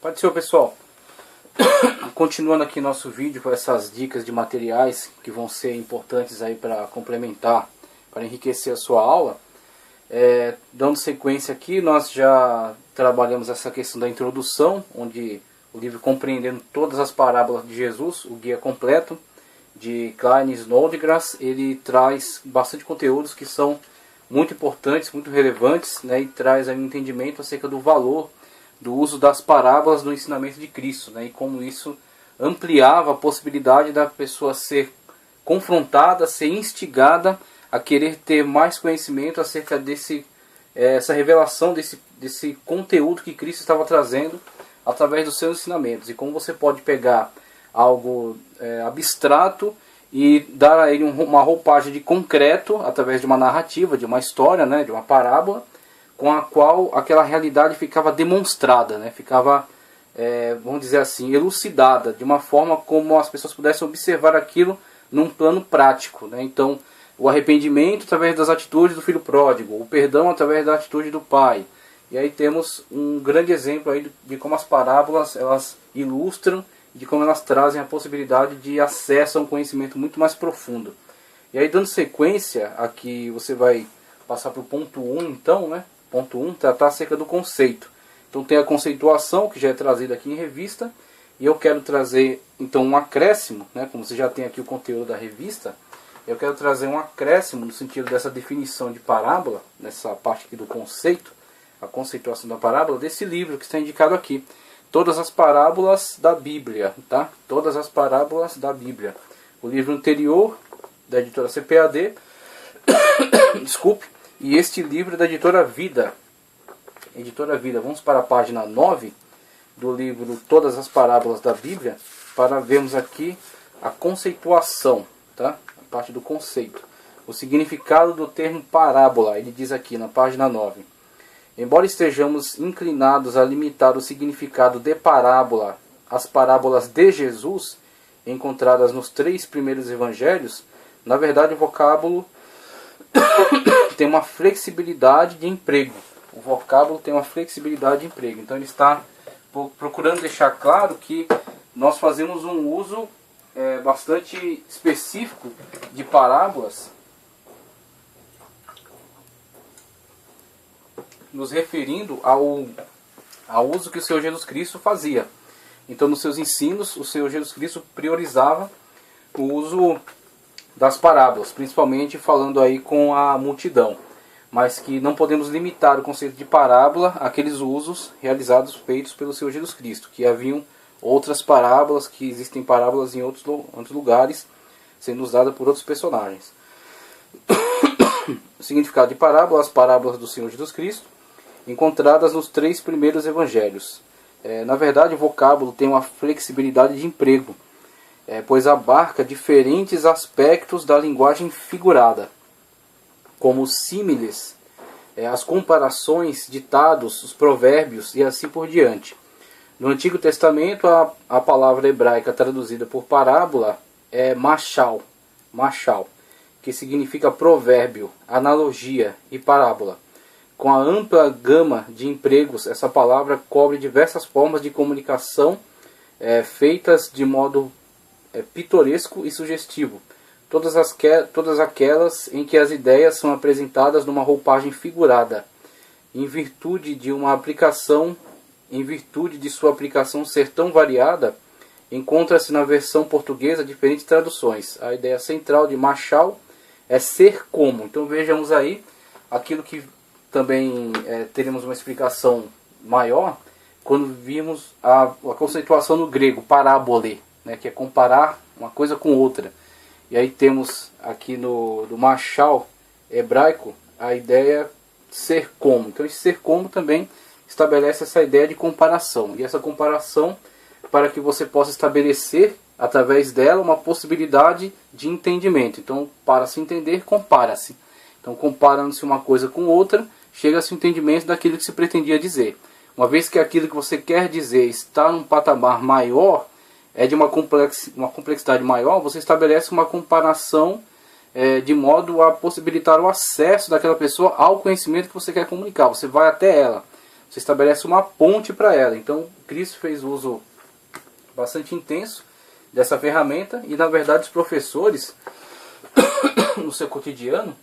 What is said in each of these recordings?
Pode ser, pessoal. Continuando aqui nosso vídeo com essas dicas de materiais que vão ser importantes aí para complementar, para enriquecer a sua aula. Dando sequência aqui, nós já trabalhamos essa questão da introdução, onde o livro Compreendendo Todas as Parábolas de Jesus, o guia completo de Kline Snodgrass, ele traz bastante conteúdos que são muito importantes, muito relevantes, né, e traz aí um entendimento acerca do valor do uso das parábolas no ensinamento de Cristo, né, e como isso ampliava a possibilidade da pessoa ser confrontada, ser instigada a querer ter mais conhecimento acerca essa revelação desse conteúdo que Cristo estava trazendo através dos seus ensinamentos, e como você pode pegar algo abstrato e dar a ele uma roupagem de concreto através de uma narrativa, de uma história, né, de uma parábola, com a qual aquela realidade ficava demonstrada, né, ficava, vamos dizer assim, elucidada, de uma forma como as pessoas pudessem observar aquilo num plano prático, né. Então, o arrependimento através das atitudes do filho pródigo, o perdão através da atitude do pai. E aí temos um grande exemplo aí de como as parábolas elas ilustram, de como elas trazem a possibilidade de acesso a um conhecimento muito mais profundo. E aí, dando sequência, aqui você vai passar para o ponto 1, então, né? Ponto 1, tratar acerca do conceito. Então tem a conceituação, que já é trazida aqui em revista, e eu quero trazer, então, um acréscimo, né? Como você já tem aqui o conteúdo da revista, eu quero trazer um acréscimo no sentido dessa definição de parábola, nessa parte aqui do conceito, a conceituação da parábola, desse livro que está indicado aqui. Todas as parábolas da Bíblia, tá? Todas as parábolas da Bíblia. O livro anterior, da editora CPAD, desculpe, e este livro é da editora Vida. Editora Vida, vamos para a página 9 do livro Todas as Parábolas da Bíblia, para vermos aqui a conceituação, tá? A parte do conceito. O significado do termo parábola, ele diz aqui na página 9. Embora estejamos inclinados a limitar o significado de parábola às parábolas de Jesus, encontradas nos 3 primeiros evangelhos, na verdade o vocábulo tem uma flexibilidade de emprego. O vocábulo tem uma flexibilidade de emprego. Então ele está procurando deixar claro que nós fazemos um uso bastante específico de parábolas, nos referindo ao uso que o Senhor Jesus Cristo fazia. Então, nos seus ensinos, o Senhor Jesus Cristo priorizava o uso das parábolas, principalmente falando aí com a multidão, mas que não podemos limitar o conceito de parábola àqueles usos realizados, feitos pelo Senhor Jesus Cristo, que haviam outras parábolas, que existem parábolas em outros lugares, sendo usadas por outros personagens. O significado de parábola, as parábolas do Senhor Jesus Cristo, encontradas nos 3 primeiros evangelhos. Na verdade, o vocábulo tem uma flexibilidade de emprego, pois abarca diferentes aspectos da linguagem figurada, como os símiles, as comparações, ditados, os provérbios e assim por diante. No Antigo Testamento, a palavra hebraica traduzida por parábola é mashal, que significa provérbio, analogia e parábola. Com a ampla gama de empregos, essa palavra cobre diversas formas de comunicação feitas de modo pitoresco e sugestivo. Todas aquelas em que as ideias são apresentadas numa roupagem figurada, em virtude de sua aplicação ser tão variada, encontra-se na versão portuguesa diferentes traduções. A ideia central de machal é ser como. Então vejamos aí aquilo que também teremos uma explicação maior quando vimos a conceituação no grego, parábole, né, que é comparar uma coisa com outra. E aí temos aqui do machal hebraico a ideia ser como. Então esse ser como também estabelece essa ideia de comparação. E essa comparação para que você possa estabelecer através dela uma possibilidade de entendimento. Então, para se entender, compara-se. Então, comparando-se uma coisa com outra, chega-se ao entendimento daquilo que se pretendia dizer. Uma vez que aquilo que você quer dizer está num patamar maior, de uma complexidade maior, você estabelece uma comparação de modo a possibilitar o acesso daquela pessoa ao conhecimento que você quer comunicar. Você vai até ela. você estabelece uma ponte para ela. Então Cristo fez uso bastante intenso dessa ferramenta, e na verdade os professores no seu cotidiano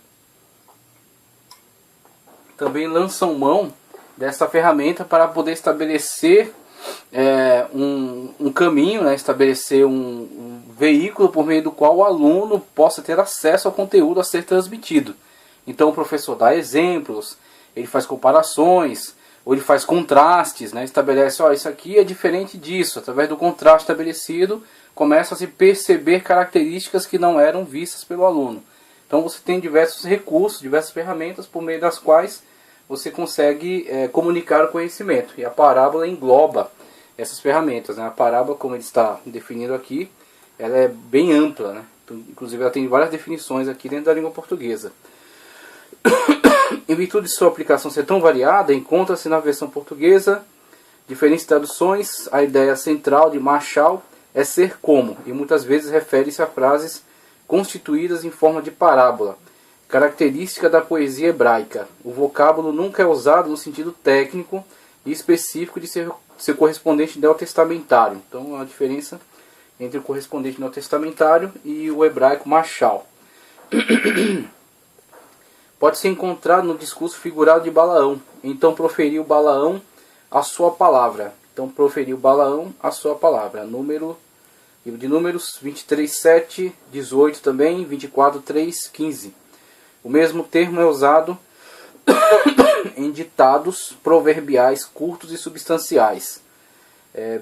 também lançam mão dessa ferramenta para poder estabelecer um caminho, né, estabelecer um veículo por meio do qual o aluno possa ter acesso ao conteúdo a ser transmitido. Então o professor dá exemplos, ele faz comparações, ou ele faz contrastes, né, estabelece, ó, isso aqui é diferente disso. Através do contraste estabelecido, começa a se perceber características que não eram vistas pelo aluno. Então você tem diversos recursos, diversas ferramentas por meio das quais você consegue comunicar o conhecimento. E a parábola engloba essas ferramentas, né? A parábola, como ele está definido aqui, ela é bem ampla, né? Então, inclusive ela tem várias definições aqui dentro da língua portuguesa. Em virtude de sua aplicação ser tão variada, encontra-se na versão portuguesa diferentes traduções. A ideia central de Marshall é ser como, e muitas vezes refere-se a frases constituídas em forma de parábola, característica da poesia hebraica. O vocábulo nunca é usado no sentido técnico e específico de ser correspondente neotestamentário. Então, a diferença entre o correspondente neotestamentário e o hebraico Marshall. Pode ser encontrado no discurso figurado de Balaão. Então proferiu Balaão a sua palavra. Então proferiu Balaão a sua palavra. Livro de Números 23, 7, 18 também, 24, 3, 15. O mesmo termo é usado em ditados proverbiais curtos e substanciais.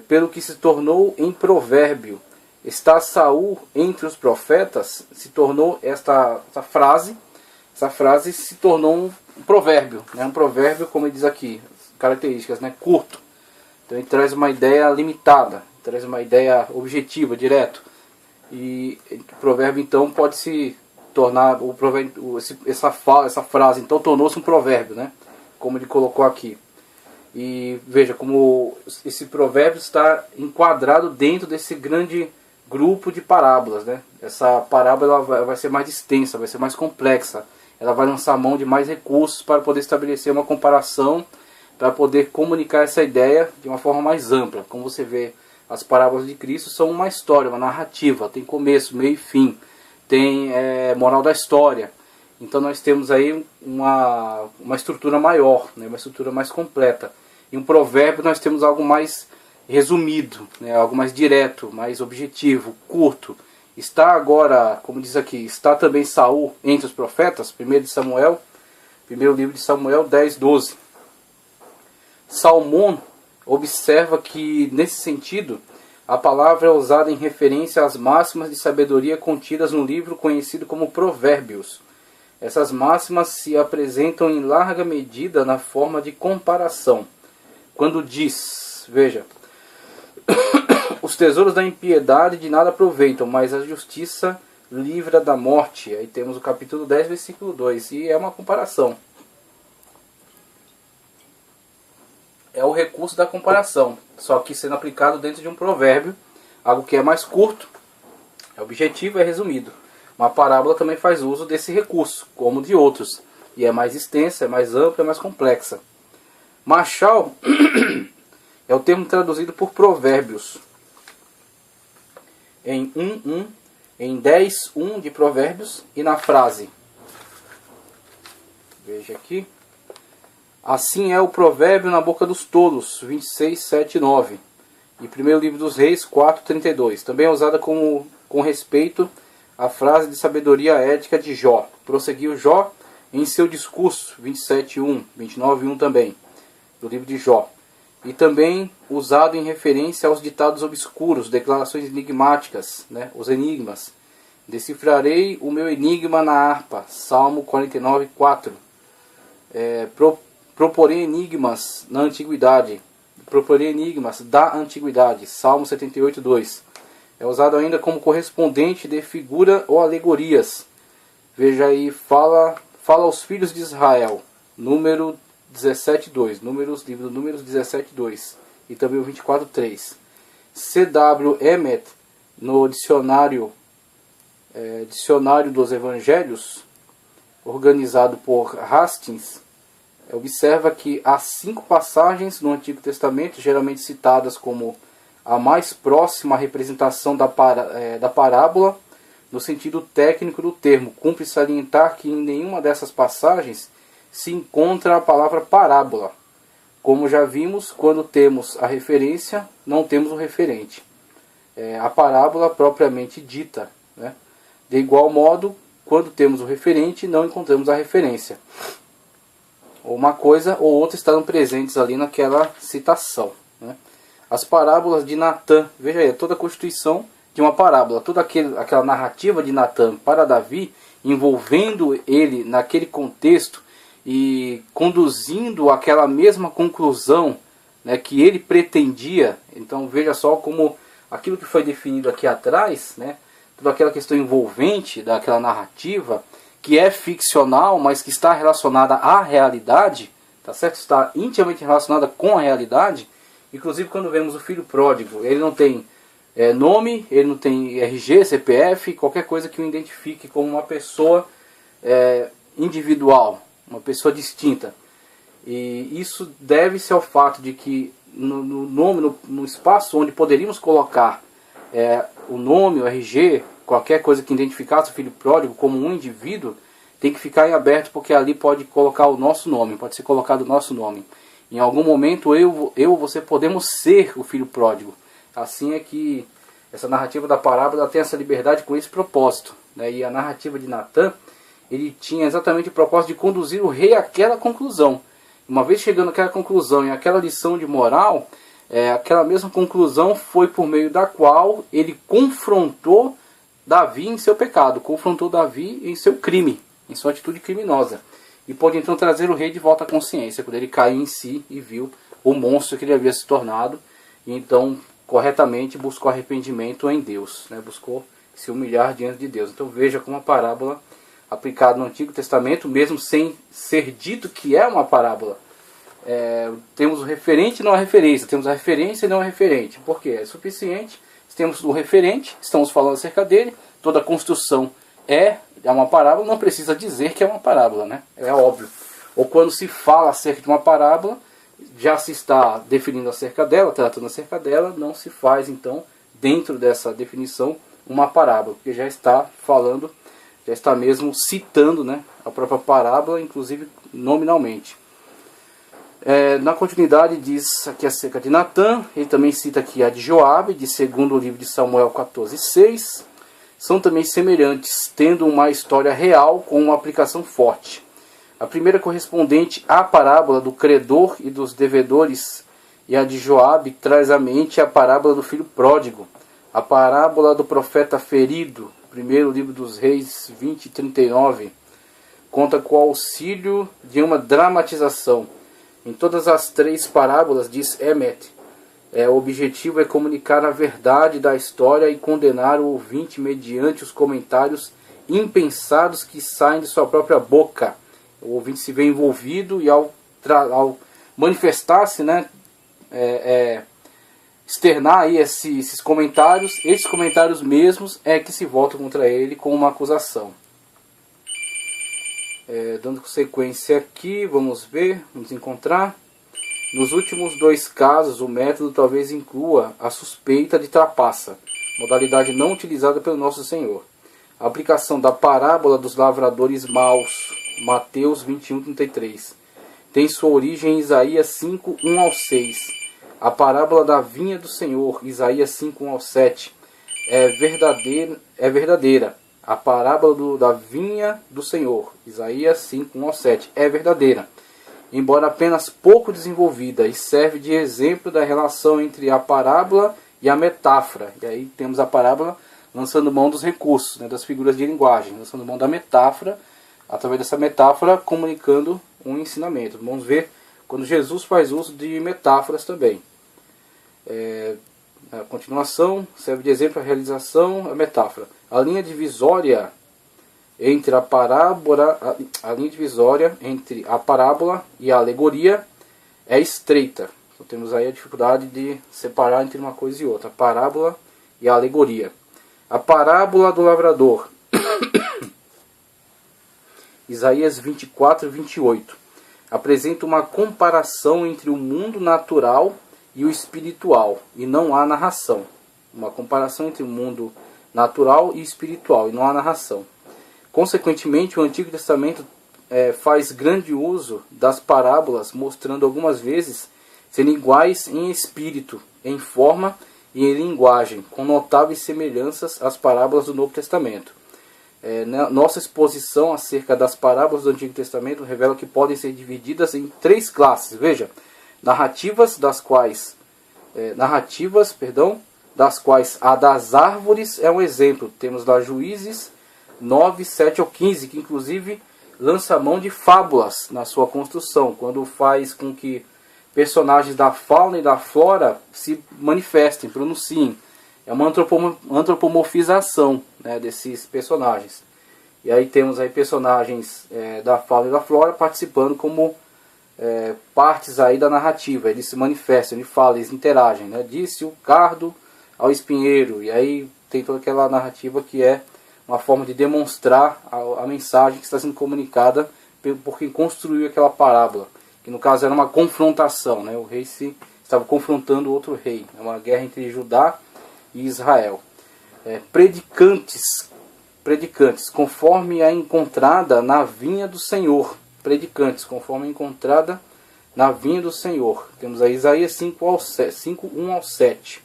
Pelo que se tornou em provérbio. Está Saul entre os profetas, se tornou essa frase se tornou um provérbio, né? Um provérbio, como ele diz aqui, características, né? Curto. Então ele traz uma ideia limitada, traz uma ideia objetiva, direto. E o provérbio então pode se tornar, essa frase então tornou-se um provérbio, né? Como ele colocou aqui. E veja como esse provérbio está enquadrado dentro desse grande grupo de parábolas, né? Essa parábola vai ser mais extensa, vai ser mais complexa. Ela vai lançar mão de mais recursos para poder estabelecer uma comparação, para poder comunicar essa ideia de uma forma mais ampla. Como você vê, as parábolas de Cristo são uma história, uma narrativa, tem começo, meio e fim, tem moral da história. Então nós temos aí uma estrutura maior, né, uma estrutura mais completa. Em um provérbio nós temos algo mais resumido, né, algo mais direto, mais objetivo, curto. Está agora, como diz aqui, está também Saul entre os profetas, primeiro livro de Samuel 10, 12. Salmón observa que, nesse sentido, a palavra é usada em referência às máximas de sabedoria contidas no livro conhecido como Provérbios. Essas máximas se apresentam em larga medida na forma de comparação. Quando diz, veja, os tesouros da impiedade de nada aproveitam, mas a justiça livra da morte. Aí temos o capítulo 10, versículo 2. E é uma comparação. É o recurso da comparação, só que sendo aplicado dentro de um provérbio, algo que é mais curto, é objetivo, é resumido. Uma parábola também faz uso desse recurso, como de outros, e é mais extensa, é mais ampla, é mais complexa. Marshall é o termo traduzido por provérbios. Em 1:1, em 10:1 de provérbios e na frase. Veja aqui. Assim é o provérbio na boca dos tolos, 26, 7 e 9. E primeiro livro dos Reis, 4:32. Também é usada com respeito à frase de sabedoria ética de Jó. Prosseguiu Jó em seu discurso, 27:1, 29:1 também, do livro de Jó. E também usado em referência aos ditados obscuros, declarações enigmáticas, né, os enigmas. Decifrarei o meu enigma na harpa, Salmo 49:4. Proporei enigmas na antiguidade. Proporei enigmas da antiguidade. Salmo 78:2. É usado ainda como correspondente de figura ou alegorias. Veja aí, fala aos filhos de Israel. Número 17:2. Livro Números 17:2. E também o 24:3. C.W. Emmett, no dicionário dos Evangelhos, organizado por Hastings, observa que há 5 passagens no Antigo Testamento, geralmente citadas como a mais próxima representação da parábola, no sentido técnico do termo. Cumpre salientar que em nenhuma dessas passagens se encontra a palavra parábola. Como já vimos, quando temos a referência, não temos o referente. A parábola propriamente dita, né? De igual modo, quando temos o referente, não encontramos a referência. Uma coisa ou outra estarão presentes ali naquela citação, né? As parábolas de Natã, veja aí, toda a constituição de uma parábola, toda aquela narrativa de Natã para Davi, envolvendo ele naquele contexto e conduzindo àquela mesma conclusão, né, que ele pretendia. Então veja só como aquilo que foi definido aqui atrás, né, toda aquela questão envolvente daquela narrativa, que é ficcional, mas que está relacionada à realidade, tá certo? Está intimamente relacionada com a realidade. Inclusive quando vemos o filho pródigo, ele não tem nome, ele não tem RG, CPF, qualquer coisa que o identifique como uma pessoa individual, uma pessoa distinta. E isso deve-se ao fato de que no espaço onde poderíamos colocar o nome, o RG, qualquer coisa que identificasse o filho pródigo como um indivíduo, tem que ficar em aberto, porque ali pode colocar o nosso nome, pode ser colocado o nosso nome. Em algum momento eu ou você podemos ser o filho pródigo. Assim é que essa narrativa da parábola tem essa liberdade com esse propósito, né? E a narrativa de Natã, ele tinha exatamente o propósito de conduzir o rei àquela conclusão. Uma vez chegando àquela conclusão e àquela lição de moral, aquela mesma conclusão foi por meio da qual ele confrontou Davi em seu pecado, confrontou Davi em seu crime, em sua atitude criminosa. E pôde então trazer o rei de volta à consciência, quando ele caiu em si e viu o monstro que ele havia se tornado. E então, corretamente, buscou arrependimento em Deus, né? Buscou se humilhar diante de Deus. Então veja como a parábola aplicada no Antigo Testamento, mesmo sem ser dito que é uma parábola, temos o referente e não a referência, temos a referência e não a referente. Por quê? É suficiente. Temos o referente, estamos falando acerca dele, toda a construção é uma parábola, não precisa dizer que é uma parábola, né? É óbvio. Ou quando se fala acerca de uma parábola, já se está definindo acerca dela, tratando acerca dela, não se faz então, dentro dessa definição, uma parábola, porque já está falando, já está mesmo citando, né, a própria parábola, inclusive nominalmente. Na continuidade diz aqui acerca de Natã, ele também cita aqui a de Joabe, de 2º livro de Samuel 14:6. São também semelhantes, tendo uma história real com uma aplicação forte. A primeira correspondente à parábola do credor e dos devedores, e a de Joabe traz à mente a parábola do filho pródigo, a parábola do profeta ferido, 1º livro dos Reis 20:39, conta com o auxílio de uma dramatização. Em todas as 3 parábolas, diz Emmet, o objetivo é comunicar a verdade da história e condenar o ouvinte mediante os comentários impensados que saem de sua própria boca. O ouvinte se vê envolvido e ao manifestar-se, né, externar aí esses comentários mesmos é que se voltam contra ele com uma acusação. Dando sequência aqui, vamos encontrar. Nos últimos 2 casos, o método talvez inclua a suspeita de trapaça, modalidade não utilizada pelo nosso Senhor. A aplicação da parábola dos lavradores maus, Mateus 21:33, tem sua origem em Isaías 5:1-6. A parábola da vinha do Senhor, Isaías 5:1-7, é verdadeira. A parábola da vinha do Senhor, Isaías 5:1-7, é verdadeira, embora apenas pouco desenvolvida, e serve de exemplo da relação entre a parábola e a metáfora. E aí temos a parábola lançando mão dos recursos, né, das figuras de linguagem, lançando mão da metáfora, através dessa metáfora comunicando um ensinamento. Vamos ver quando Jesus faz uso de metáforas também. A continuação serve de exemplo a realização, a metáfora. A linha divisória entre a parábola e a alegoria é estreita. Então temos aí a dificuldade de separar entre uma coisa e outra, a parábola e a alegoria. A parábola do lavrador, Isaías 24:28. apresenta uma comparação entre o mundo natural e o espiritual, e não há narração. Uma comparação entre o mundo natural e espiritual, e não há narração. Consequentemente, o Antigo Testamento faz grande uso das parábolas, mostrando algumas vezes serem iguais em espírito, em forma e em linguagem, com notáveis semelhanças às parábolas do Novo Testamento. Nossa exposição acerca das parábolas do Antigo Testamento revela que podem ser divididas em 3 classes. Veja, narrativas das quais a das árvores é um exemplo. Temos lá Juízes 9, 7 ao 15, que inclusive lança mão de fábulas na sua construção, quando faz com que personagens da fauna e da flora se manifestem, pronunciem. É uma antropomorfização, né, desses personagens. E aí temos aí personagens da fauna e da flora participando como partes aí da narrativa. Eles se manifestam, eles falam, eles interagem, né? Disse o cardo ao espinheiro. E aí tem toda aquela narrativa que é uma forma de demonstrar a mensagem que está sendo comunicada por quem construiu aquela parábola. Que no caso era uma confrontação, né? O rei estava confrontando outro rei. É uma guerra entre Judá e Israel. Predicantes, conforme a encontrada na vinha do Senhor. Predicantes, conforme a encontrada na vinha do Senhor. Temos aí Isaías 5, 1 ao 7.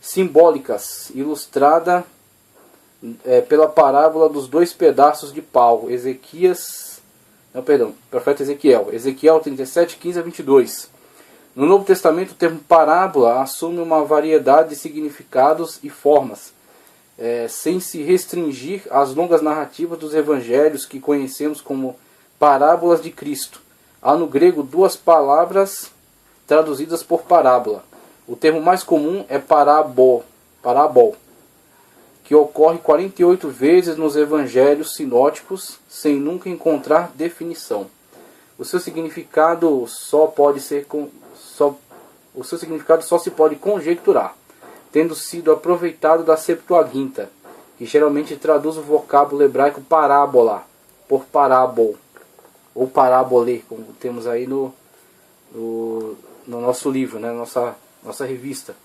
Simbólicas, ilustrada pela parábola dos 2 pedaços de pau. Profeta Ezequiel. Ezequiel 37, 15 a 22. No Novo Testamento, o termo parábola assume uma variedade de significados e formas, sem se restringir às longas narrativas dos evangelhos que conhecemos como parábolas de Cristo. Há no grego 2 palavras traduzidas por parábola. O termo mais comum é parábol, que ocorre 48 vezes nos evangelhos sinóticos, sem nunca encontrar definição. O seu significado só se pode conjecturar, tendo sido aproveitado da Septuaginta, que geralmente traduz o vocábulo hebraico parábola por parábol, ou parábole, como temos aí no nosso livro, né, nossa revista.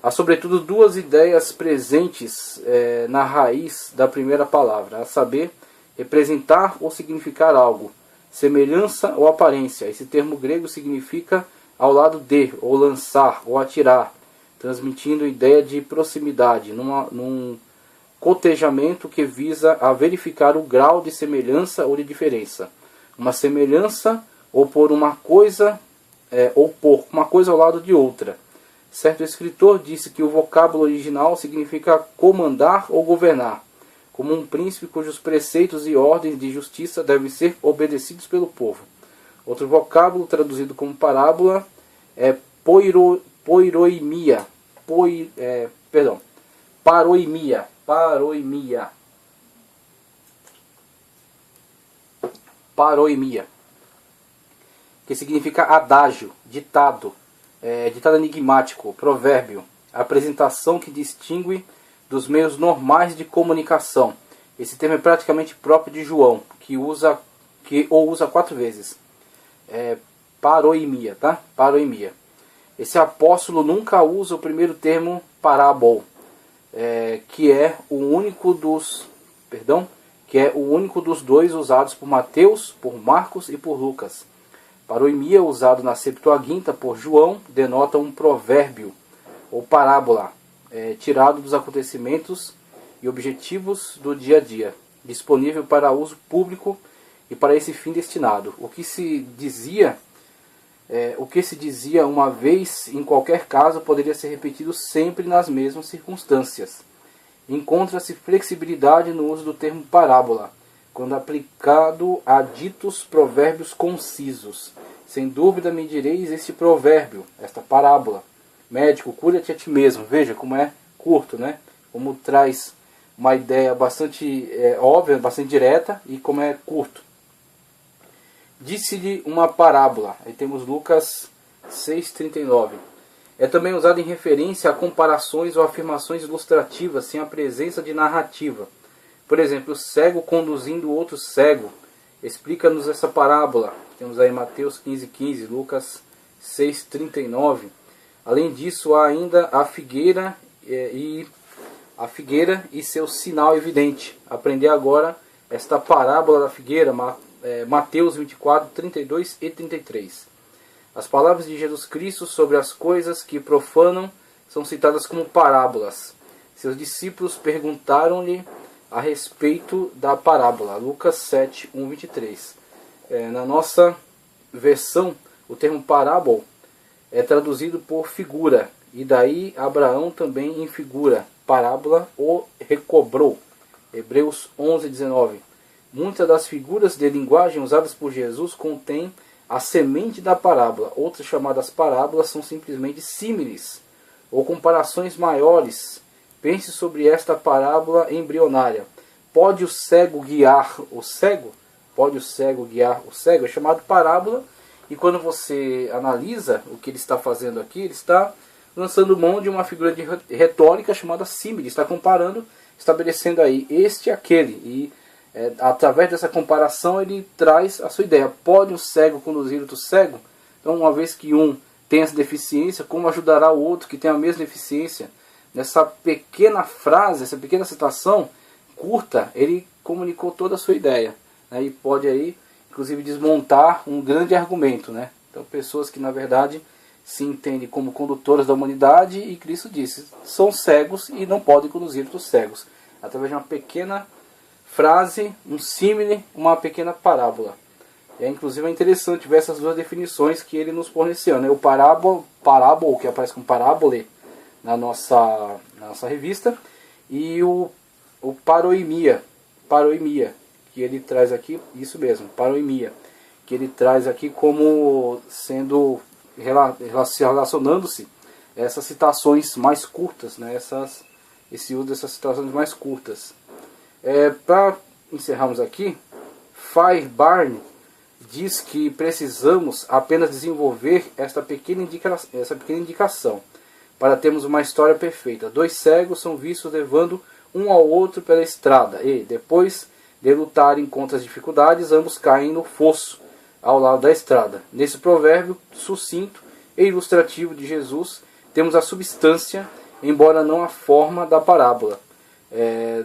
Há sobretudo 2 ideias presentes na raiz da primeira palavra, a saber, representar ou significar algo, semelhança ou aparência. Esse termo grego significa ao lado de, ou lançar, ou atirar, transmitindo a ideia de proximidade, num cotejamento que visa a verificar o grau de semelhança ou de diferença. Uma semelhança ou por uma coisa ao lado de outra. Certo escritor disse que o vocábulo original significa comandar ou governar, como um príncipe cujos preceitos e ordens de justiça devem ser obedecidos pelo povo. Outro vocábulo traduzido como parábola é paroimia, que significa adágio, ditado, ditado enigmático, provérbio, apresentação que distingue dos meios normais de comunicação. Esse termo é praticamente próprio de João, que o usa 4 vezes. Paroimia, tá? Paroimia. Esse apóstolo nunca usa o primeiro termo parábol, que é o único dos 2 usados por Mateus, por Marcos e por Lucas. Paroimia, usado na Septuaginta por João, denota um provérbio ou parábola, tirado dos acontecimentos e objetivos do dia a dia, disponível para uso público e para esse fim destinado. O que se dizia uma vez, em qualquer caso, poderia ser repetido sempre nas mesmas circunstâncias. Encontra-se flexibilidade no uso do termo parábola, quando aplicado a ditos provérbios concisos. Sem dúvida me direis este provérbio, esta parábola: médico, cura-te a ti mesmo. Veja como é curto, né? Como traz uma ideia bastante óbvia, bastante direta, e como é curto. Disse-lhe uma parábola. Aí temos Lucas 6,39. É também usado em referência a comparações ou afirmações ilustrativas sem a presença de narrativa. Por exemplo, o cego conduzindo outro cego, explica-nos essa parábola. Temos aí Mateus 15:15, Lucas 6:39. Além disso, há ainda a figueira e seu sinal evidente. Aprender agora esta parábola da figueira, Mateus 24:32 e 33. As palavras de Jesus Cristo sobre as coisas que profanam são citadas como parábolas. Seus discípulos perguntaram-lhe a respeito da parábola. Lucas 7:1-23. Na nossa versão, o termo parábola é traduzido por figura, e daí Abraão também em figura. Parábola o recobrou. Hebreus 11:19. Muitas das figuras de linguagem usadas por Jesus contêm a semente da parábola. Outras chamadas parábolas são simplesmente símiles ou comparações maiores. Pense sobre esta parábola embrionária. Pode o cego guiar o cego? Pode o cego guiar o cego? É chamado parábola, e quando você analisa o que ele está fazendo aqui, ele está lançando mão de uma figura de retórica chamada símile. Está comparando, estabelecendo aí este e aquele. E através dessa comparação ele traz a sua ideia. Pode o cego conduzir outro cego? Então, uma vez que um tem essa deficiência, como ajudará o outro que tem a mesma deficiência? Nessa pequena frase, essa pequena citação curta, ele comunicou toda a sua ideia, né? E pode aí, inclusive, desmontar um grande argumento, né? Então, pessoas que na verdade se entendem como condutoras da humanidade, e Cristo disse, são cegos e não podem conduzir outros cegos. Através de uma pequena frase, um símile, uma pequena parábola. Inclusive é interessante ver essas duas definições que ele nos forneceu, né? O parábola, que aparece como parábole na nossa revista, e o paroimia, que ele traz aqui, isso mesmo, paroimia, que ele traz aqui como sendo, relacionando-se essas citações mais curtas, né? Esse uso dessas citações mais curtas. Para encerrarmos aqui, Fairbairn diz que precisamos apenas desenvolver essa pequena indicação para termos uma história perfeita. Dois cegos são vistos levando um ao outro pela estrada e, depois de lutarem contra as dificuldades, ambos caem no fosso ao lado da estrada. Nesse provérbio sucinto e ilustrativo de Jesus, temos a substância, embora não a forma da parábola.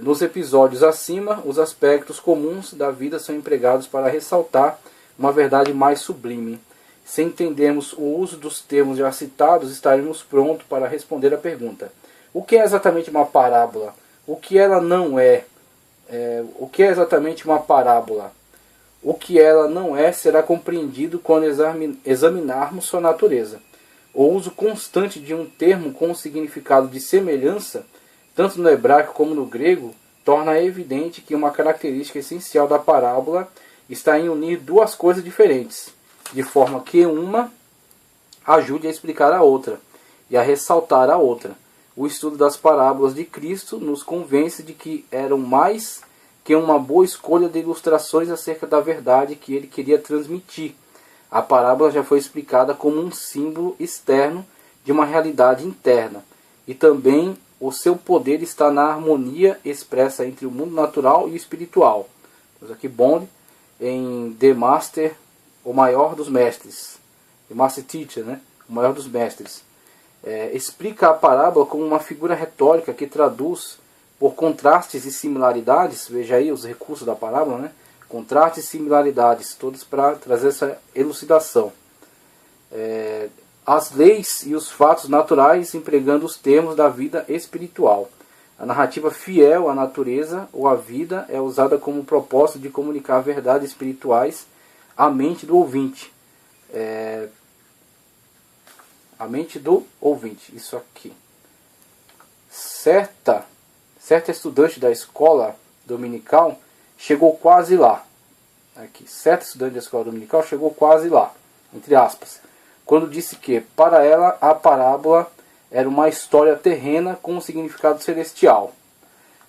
Nos episódios acima, os aspectos comuns da vida são empregados para ressaltar uma verdade mais sublime. Se entendermos o uso dos termos já citados, estaremos prontos para responder a pergunta: o que é exatamente uma parábola? O que ela não é? O que é exatamente uma parábola? O que ela não é será compreendido quando examinarmos sua natureza. O uso constante de um termo com o significado de semelhança, tanto no hebraico como no grego, torna evidente que uma característica essencial da parábola está em unir duas coisas diferentes, de forma que uma ajude a explicar a outra e a ressaltar a outra. O estudo das parábolas de Cristo nos convence de que eram mais que uma boa escolha de ilustrações acerca da verdade que ele queria transmitir. A parábola já foi explicada como um símbolo externo de uma realidade interna, e também o seu poder está na harmonia expressa entre o mundo natural e o espiritual. Temos aqui Bond em The Master, o maior dos mestres, The Master Teacher, né? O maior dos mestres. Explica a parábola como uma figura retórica que traduz por contrastes e similaridades. Veja aí os recursos da parábola, né? Contrastes e similaridades, todos para trazer essa elucidação. As leis e os fatos naturais empregando os termos da vida espiritual. A narrativa fiel à natureza ou à vida é usada como propósito de comunicar verdades espirituais à mente do ouvinte. A mente do ouvinte, isso aqui. Certa estudante da escola dominical chegou quase lá. Aqui, certa estudante da escola dominical chegou quase lá, entre aspas, quando disse que, para ela, a parábola era uma história terrena com um significado celestial.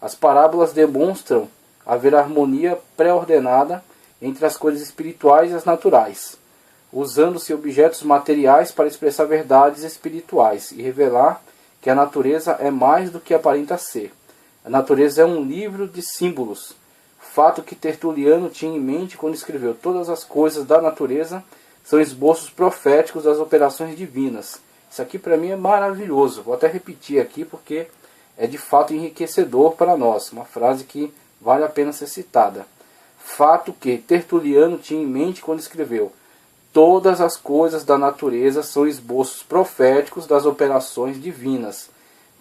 As parábolas demonstram haver harmonia pré-ordenada entre as coisas espirituais e as naturais, usando-se objetos materiais para expressar verdades espirituais e revelar que a natureza é mais do que aparenta ser. A natureza é um livro de símbolos, Fato que Tertuliano tinha em mente quando escreveu: todas as coisas da natureza são esboços proféticos das operações divinas. Isso aqui para mim é maravilhoso. Vou até repetir aqui porque é de fato enriquecedor para nós. Uma frase que vale a pena ser citada. Fato que Tertuliano tinha em mente quando escreveu: todas as coisas da natureza são esboços proféticos das operações divinas.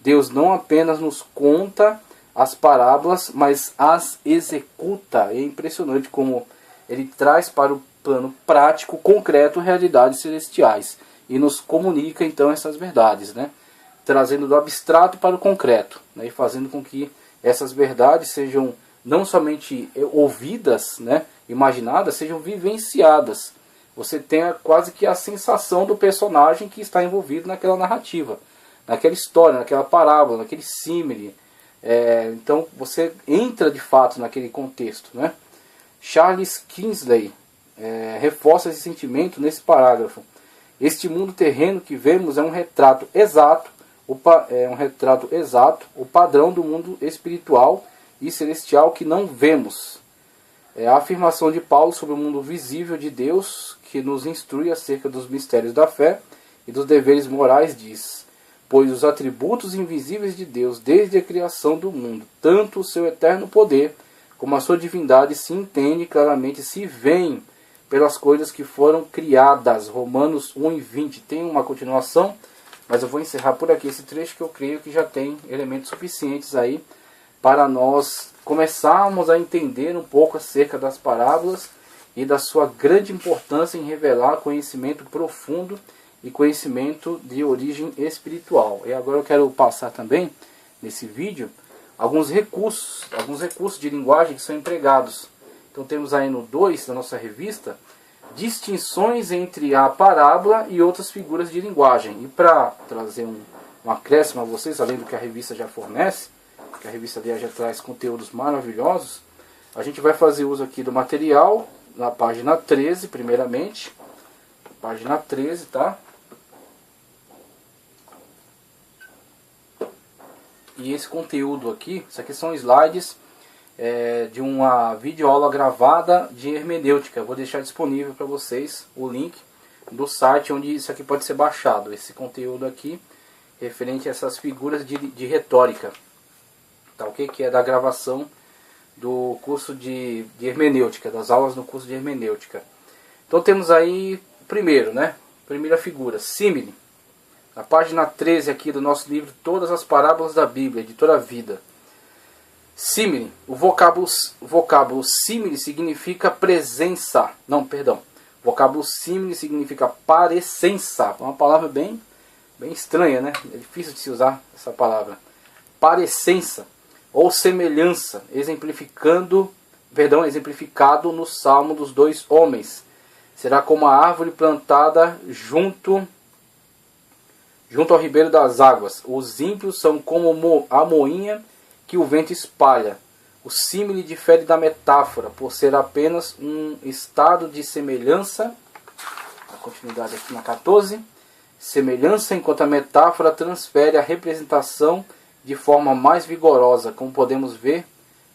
Deus não apenas nos conta as parábolas, mas as executa. É impressionante como ele traz para o plano prático, concreto, realidades celestiais. E nos comunica então essas verdades, né? Trazendo do abstrato para o concreto, né? E fazendo com que essas verdades sejam não somente ouvidas, né? Imaginadas, sejam vivenciadas. Você tenha quase que a sensação do personagem que está envolvido naquela narrativa, naquela história, naquela parábola, naquele símile. Então você entra de fato naquele contexto, né? Charles Kingsley reforça esse sentimento nesse parágrafo. Este mundo terreno que vemos é um retrato exato, o padrão do mundo espiritual e celestial que não vemos. A afirmação de Paulo sobre o mundo visível de Deus, que nos instrui acerca dos mistérios da fé e dos deveres morais, diz: pois os atributos invisíveis de Deus desde a criação do mundo, tanto o seu eterno poder como a sua divindade, se entende claramente, se veem pelas coisas que foram criadas. Romanos 1:20. Tem uma continuação, mas eu vou encerrar por aqui esse trecho, que eu creio que já tem elementos suficientes aí para nós começarmos a entender um pouco acerca das parábolas e da sua grande importância em revelar conhecimento profundo e conhecimento de origem espiritual. E agora eu quero passar também nesse vídeo alguns recursos de linguagem que são empregados. Então temos aí no 2 da nossa revista distinções entre a parábola e outras figuras de linguagem. E para trazer um acréscimo a vocês, além do que a revista já fornece, que a revista dela já traz conteúdos maravilhosos, a gente vai fazer uso aqui do material na página 13, primeiramente. Página 13, tá? E esse conteúdo aqui, isso aqui são slides de uma videoaula gravada de hermenêutica. Eu vou deixar disponível para vocês o link do site onde isso aqui pode ser baixado. Esse conteúdo aqui referente a essas figuras de retórica, tá, ok? Que é da gravação do curso de hermenêutica, das aulas no curso de hermenêutica. Então temos aí primeiro, né? Primeira figura, símile. Na página 13 aqui do nosso livro Todas as Parábolas da Bíblia, Editora Vida. Símile. O vocábulo símile significa presença. Não, perdão. O vocábulo símile significa parecença. É uma palavra bem estranha, né? É difícil de se usar essa palavra. Parecença ou semelhança, exemplificado no Salmo dos 2 homens. Será como a árvore plantada junto ao ribeiro das águas. Os ímpios são como a moinha que o vento espalha. O símile difere da metáfora, por ser apenas um estado de semelhança. A continuidade aqui na 14. Semelhança, enquanto a metáfora transfere a representação de forma mais vigorosa, como podemos ver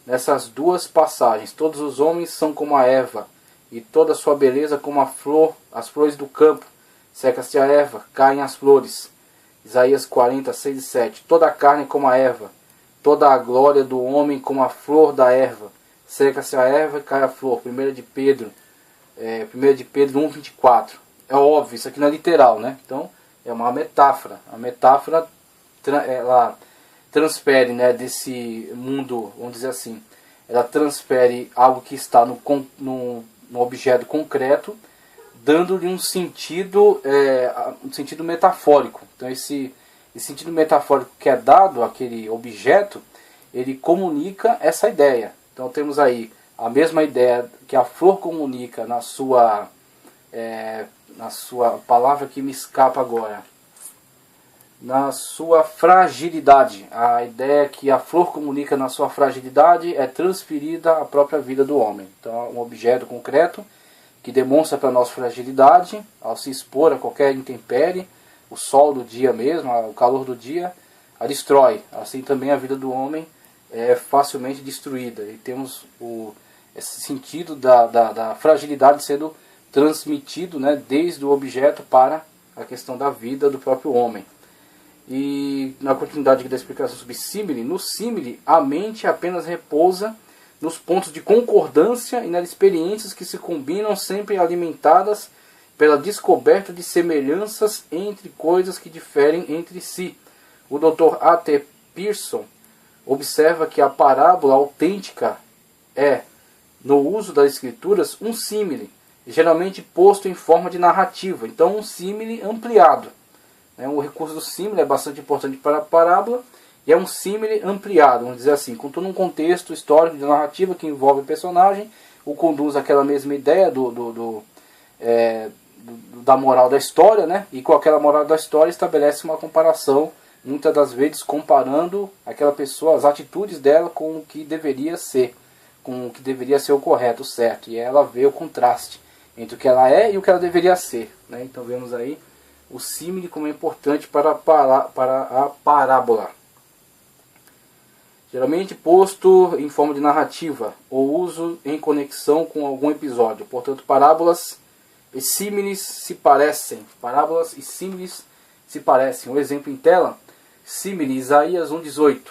nessas duas passagens. Todos os homens são como a erva, e toda a sua beleza como a flor, as flores do campo. Seca-se a erva, caem as flores. Isaías 40, 6 e 7. Toda a carne como a erva, toda a glória do homem como a flor da erva. Seca-se a erva e cai a flor. 1 de Pedro 1, 24. É óbvio, isso aqui não é literal, né? Então é uma metáfora. A metáfora ela transfere, né, desse mundo, vamos dizer assim, ela transfere algo que está no objeto concreto, dando-lhe um sentido metafórico. Então esse sentido metafórico que é dado àquele objeto, ele comunica essa ideia. Então temos aí a mesma ideia que a flor comunica na sua palavra que me escapa agora, na sua fragilidade. A ideia que a flor comunica na sua fragilidade é transferida à própria vida do homem. Então um objeto concreto que demonstra para nós fragilidade ao se expor a qualquer intempérie, o sol do dia mesmo, o calor do dia, a destrói. Assim também a vida do homem é facilmente destruída. E temos esse sentido da fragilidade sendo transmitido, né, desde o objeto para a questão da vida do próprio homem. E na continuidade aqui da explicação sobre símile, no símile a mente apenas repousa nos pontos de concordância e nas experiências que se combinam, sempre alimentadas pela descoberta de semelhanças entre coisas que diferem entre si. O Dr. A.T. Pierson observa que a parábola autêntica é, no uso das escrituras, um símile, geralmente posto em forma de narrativa. Então, um símile ampliado. O recurso do símile é bastante importante para a parábola, e é um símile ampliado, vamos dizer assim, contudo um contexto histórico de narrativa que envolve o personagem, o conduz àquela mesma ideia da moral da história, né? E com aquela moral da história estabelece uma comparação, muitas das vezes comparando aquela pessoa, as atitudes dela com o que deveria ser, com o que deveria ser o correto, o certo, e ela vê o contraste entre o que ela é e o que ela deveria ser, né? Então vemos aí o símile como é importante para a parábola. Geralmente posto em forma de narrativa ou uso em conexão com algum episódio. Portanto, parábolas e símiles se parecem. Parábolas e símiles se parecem. Um exemplo em tela, símile, Isaías 1,18.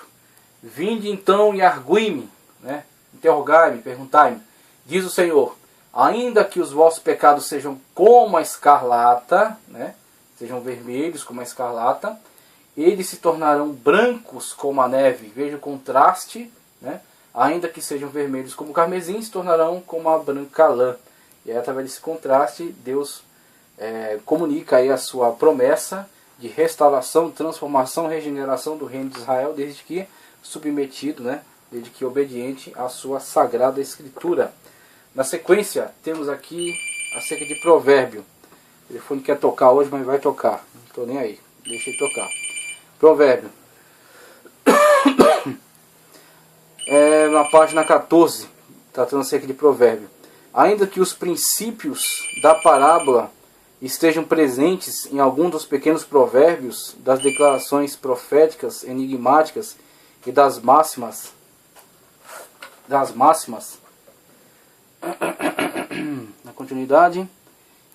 Vinde então e argui-me, né? Interrogai-me, perguntai-me. Diz o Senhor, ainda que os vossos pecados sejam como a escarlata, né? Sejam vermelhos como a escarlata, eles se tornarão brancos como a neve. Veja o contraste, né? Ainda que sejam vermelhos como o carmesim, se tornarão como a branca lã. E aí, através desse contraste, Deus comunica aí a sua promessa de restauração, transformação, regeneração do reino de Israel, desde que submetido, né? Desde que obediente à sua sagrada escritura. Na sequência, temos aqui acerca de provérbio. O telefone quer tocar hoje, mas vai tocar. Não estou nem aí. Deixa ele tocar. Provérbio. Na página 14, tratando acerca de provérbio. Ainda que os princípios da parábola estejam presentes em algum dos pequenos provérbios, das declarações proféticas, enigmáticas e das máximas, na continuidade,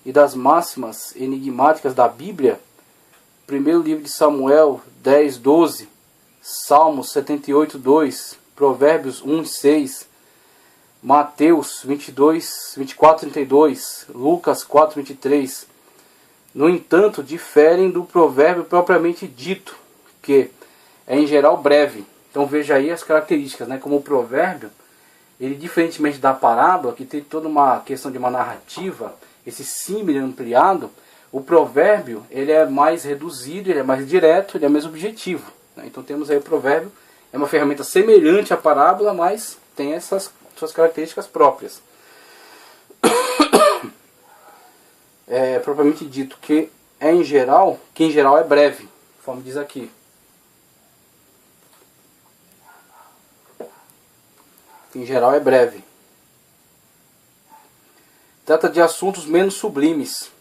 e das máximas enigmáticas da Bíblia, primeiro livro de Samuel 10:12, Salmos 78:2, Provérbios 1:6, Mateus 24:32, Lucas 4:23, no entanto, diferem do provérbio propriamente dito, que é em geral breve. Então veja aí as características, né? Como o provérbio, ele diferentemente da parábola, que tem toda uma questão de uma narrativa, esse símile ampliado, o provérbio ele é mais reduzido, ele é mais direto, ele é mais objetivo, né? Então temos aí o provérbio, é uma ferramenta semelhante à parábola, mas tem essas suas características próprias. É propriamente dito que em geral é breve, conforme diz aqui. Em geral é breve. Trata de assuntos menos sublimes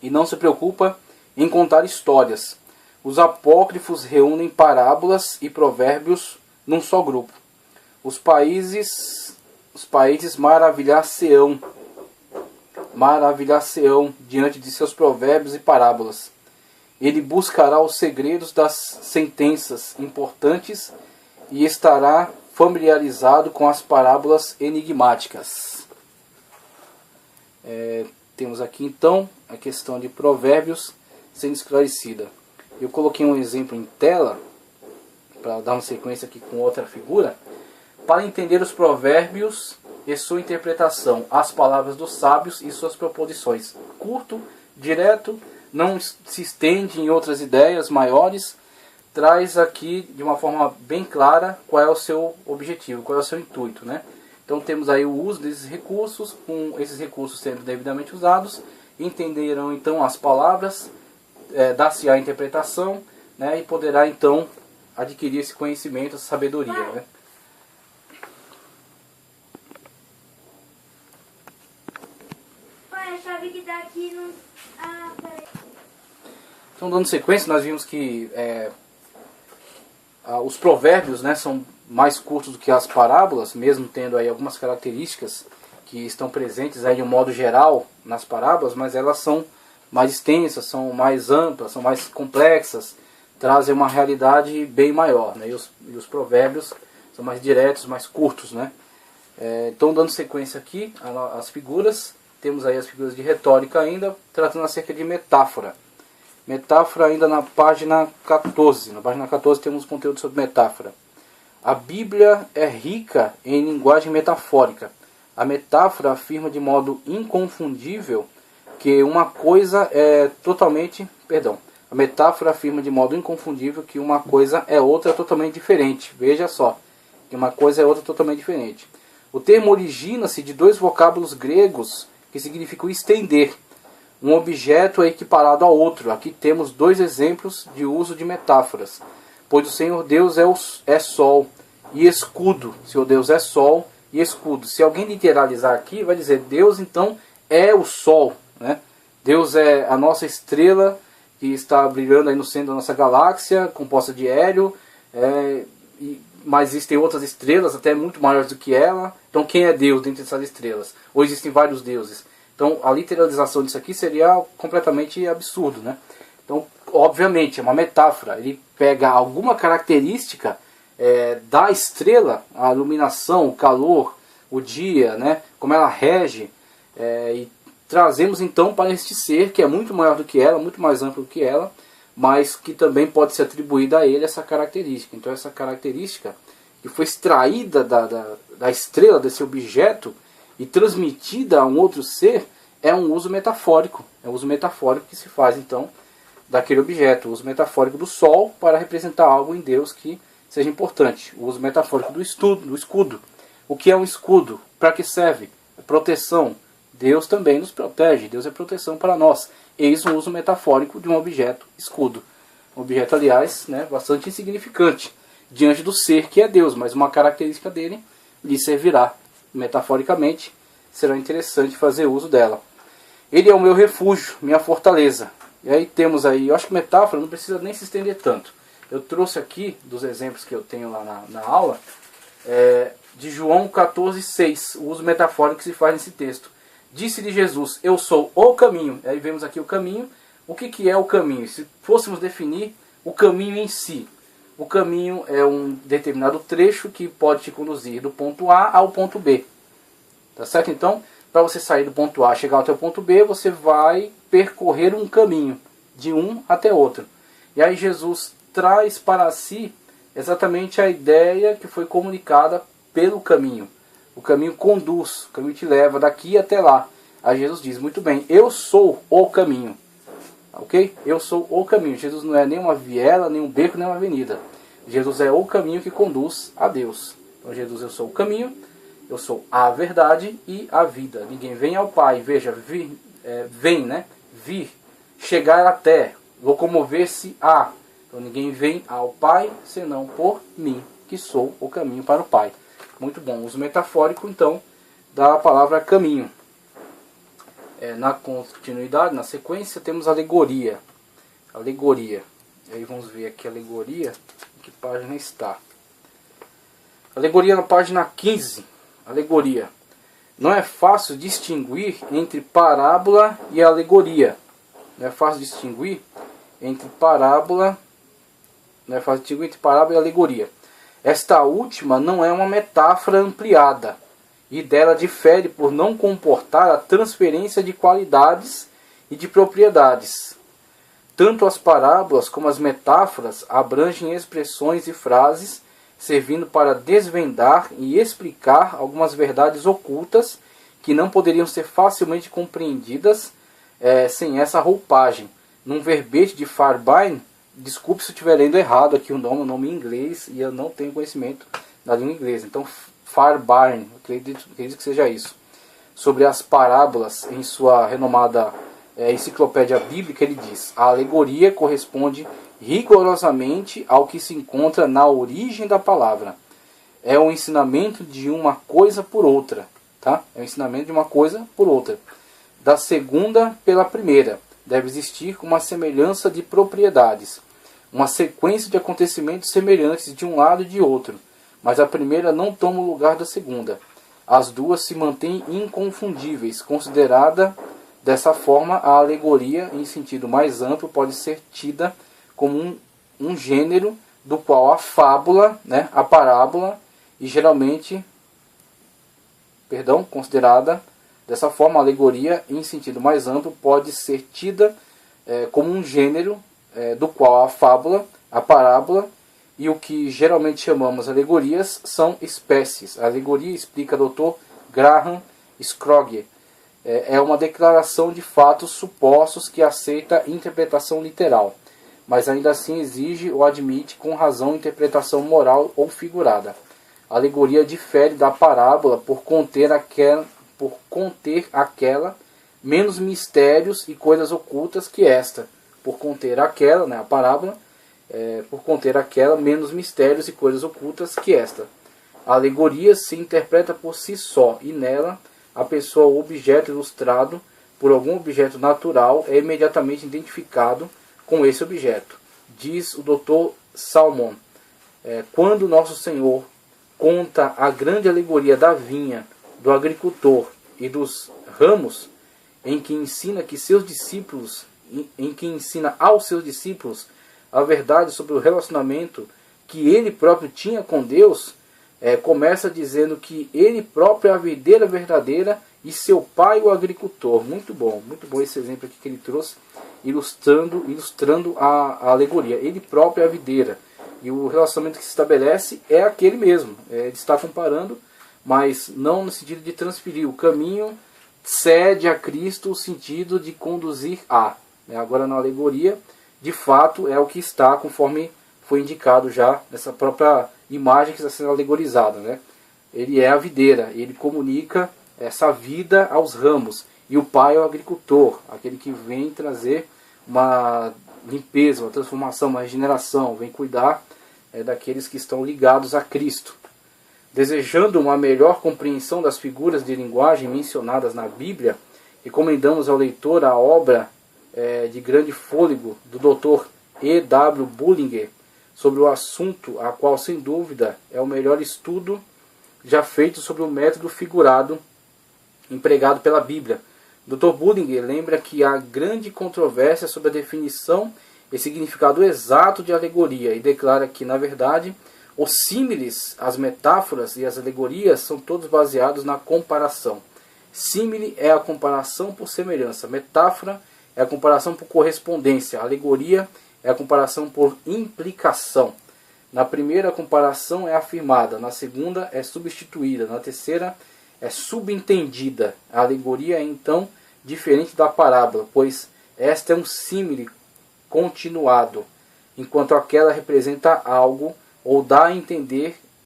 e não se preocupa em contar histórias. Os apócrifos reúnem parábolas e provérbios num só grupo. Os países maravilhar-se-ão diante de seus provérbios e parábolas. Ele buscará os segredos das sentenças importantes e estará familiarizado com as parábolas enigmáticas. Temos aqui então a questão de provérbios sendo esclarecida. Eu coloquei um exemplo em tela, para dar uma sequência aqui com outra figura, para entender os provérbios e sua interpretação, as palavras dos sábios e suas proposições. Curto, direto, não se estende em outras ideias maiores, traz aqui de uma forma bem clara qual é o seu objetivo, qual é o seu intuito, né? Então temos aí o uso desses recursos, com esses recursos sendo devidamente usados, entenderão então as palavras, dar-se a interpretação, né? E poderá então adquirir esse conhecimento, essa sabedoria, né? Pai, a chave que tá aqui não... Ah, peraí. Então, dando sequência, nós vimos que os provérbios, né, são mais curtos do que as parábolas, mesmo tendo aí algumas características que estão presentes aí de um modo geral nas parábolas, mas elas são mais extensas, são mais amplas, são mais complexas, trazem uma realidade bem maior, né? E os provérbios são mais diretos, mais curtos, né? Então, dando sequência aqui às figuras, temos aí as figuras de retórica ainda, tratando acerca de metáfora. Metáfora ainda na página 14. Na página 14 temos conteúdo sobre metáfora. A Bíblia é rica em linguagem metafórica. A metáfora afirma de modo inconfundível que uma coisa é totalmente... A metáfora afirma de modo inconfundível que uma coisa é outra totalmente diferente. Veja só, que uma coisa é outra totalmente diferente. O termo origina-se de dois vocábulos gregos que significam estender. Um objeto é equiparado ao outro. Aqui temos dois exemplos de uso de metáforas. Pois o Senhor Deus é sol e escudo. O Senhor Deus é sol e escudo. Se alguém literalizar aqui, vai dizer Deus então é o sol, né? Deus é a nossa estrela que está brilhando aí no centro da nossa galáxia, composta de hélio, mas existem outras estrelas até muito maiores do que ela. Então quem é Deus dentro dessas estrelas? Ou existem vários deuses? Então a literalização disso aqui seria completamente absurdo, né? Então, obviamente, é uma metáfora. Ele pega alguma característica da estrela, a iluminação, o calor, o dia, né? Como ela rege, e trazemos então para este ser que é muito maior do que ela, muito mais amplo do que ela, mas que também pode ser atribuída a ele essa característica. Então essa característica que foi extraída da estrela, desse objeto, e transmitida a um outro ser, é um uso metafórico. É um uso metafórico que se faz então daquele objeto. O uso metafórico do sol para representar algo em Deus que seja importante. O uso metafórico do escudo. O que é um escudo? Para que serve? É proteção. Deus também nos protege. Deus é proteção para nós. Eis um uso metafórico de um objeto escudo. Um objeto, aliás, né, bastante insignificante diante do ser que é Deus, mas uma característica dele lhe servirá. Metaforicamente, será interessante fazer uso dela. Ele é o meu refúgio, minha fortaleza. E aí temos aí, eu acho que metáfora não precisa nem se estender tanto. Eu trouxe aqui, dos exemplos que eu tenho lá na aula, de João 14,6, o uso metafórico que se faz nesse texto. Disse-lhe Jesus, eu sou o caminho. Aí vemos aqui o caminho. O que é o caminho? Se fôssemos definir o caminho em si. O caminho é um determinado trecho que pode te conduzir do ponto A ao ponto B. Tá certo? Então, para você sair do ponto A e chegar até o ponto B, você vai percorrer um caminho, de um até outro. E aí Jesus traz para si exatamente a ideia que foi comunicada pelo caminho. O caminho conduz, o caminho te leva daqui até lá. Aí Jesus diz, muito bem, eu sou o caminho. Ok? Eu sou o caminho. Jesus não é nem uma viela, nem um beco, nem uma avenida. Jesus é o caminho que conduz a Deus. Então Jesus, eu sou o caminho, eu sou a verdade e a vida. Ninguém vem ao Pai, veja, vem, né? Vir, chegar até, locomover-se a. Então ninguém vem ao Pai senão por mim, que sou o caminho para o Pai. Muito bom. Uso metafórico, então, da palavra caminho. Na continuidade, na sequência, temos alegoria. Alegoria. E aí vamos ver aqui a alegoria. Em que página está? Alegoria na página 15. Alegoria. Não é fácil distinguir entre parábola e alegoria. Não é fácil distinguir entre parábola. Não é fácil distinguir entre parábola e alegoria. Esta última não é uma metáfora ampliada, e dela difere por não comportar a transferência de qualidades e de propriedades. Tanto as parábolas como as metáforas abrangem expressões e frases, servindo para desvendar e explicar algumas verdades ocultas que não poderiam ser facilmente compreendidas sem essa roupagem. Num verbete de Fairbairn, desculpe se eu estiver lendo errado aqui o nome em inglês, e eu não tenho conhecimento da língua inglesa. Então, Fairbairn, acredito que seja isso. Sobre as parábolas, em sua renomada enciclopédia bíblica, ele diz: a alegoria corresponde rigorosamente ao que se encontra na origem da palavra. É o ensinamento de uma coisa por outra. Tá? É o ensinamento de uma coisa por outra. Da segunda pela primeira. Deve existir uma semelhança de propriedades, uma sequência de acontecimentos semelhantes de um lado e de outro, mas a primeira não toma o lugar da segunda. As duas se mantêm inconfundíveis. Considerada dessa forma, a alegoria, em sentido mais amplo, pode ser tida como um gênero do qual a fábula, né, a parábola, e geralmente, considerada dessa forma, a alegoria, em sentido mais amplo, pode ser tida como um gênero do qual a fábula, a parábola e o que geralmente chamamos alegorias são espécies. A alegoria, explica Dr. Graham Scroggie, é uma declaração de fatos supostos que aceita interpretação literal, mas ainda assim exige ou admite com razão interpretação moral ou figurada. A alegoria difere da parábola por conter aquela menos mistérios e coisas ocultas que esta, por conter aquela, né, a parábola, por conter aquela menos mistérios e coisas ocultas que esta. A alegoria se interpreta por si só, e nela a pessoa ou objeto ilustrado por algum objeto natural é imediatamente identificado com esse objeto. Diz o Dr. Salmon, quando Nosso Senhor conta a grande alegoria da vinha, do agricultor e dos ramos, em que ensina aos seus discípulos a verdade sobre o relacionamento que ele próprio tinha com Deus, começa dizendo que ele próprio é a videira verdadeira e seu pai o agricultor. Muito bom esse exemplo aqui que ele trouxe, ilustrando a alegoria. Ele próprio é a videira e o relacionamento que se estabelece é aquele mesmo. Ele está comparando, mas não no sentido de transferir. O caminho cede a Cristo o sentido de conduzir a. Agora na alegoria, de fato, é o que está, conforme foi indicado já nessa própria imagem que está sendo alegorizada, né? Ele é a videira, ele comunica essa vida aos ramos. E o pai é o agricultor, aquele que vem trazer uma limpeza, uma transformação, uma regeneração, vem cuidar daqueles que estão ligados a Cristo. Desejando uma melhor compreensão das figuras de linguagem mencionadas na Bíblia, recomendamos ao leitor a obra de grande fôlego do Dr. E.W. Bullinger sobre o assunto, a qual sem dúvida é o melhor estudo já feito sobre o método figurado empregado pela Bíblia. Dr. Bullinger lembra que há grande controvérsia sobre a definição e significado exato de alegoria e declara que, na verdade, os símiles, as metáforas e as alegorias são todos baseados na comparação. Símile é a comparação por semelhança, metáfora é a comparação por correspondência, alegoria é a comparação por implicação. Na primeira, a comparação é afirmada, na segunda é substituída, na terceira é subentendida. A alegoria é então diferente da parábola, pois esta é um símile continuado, enquanto aquela representa algo ou dá a entender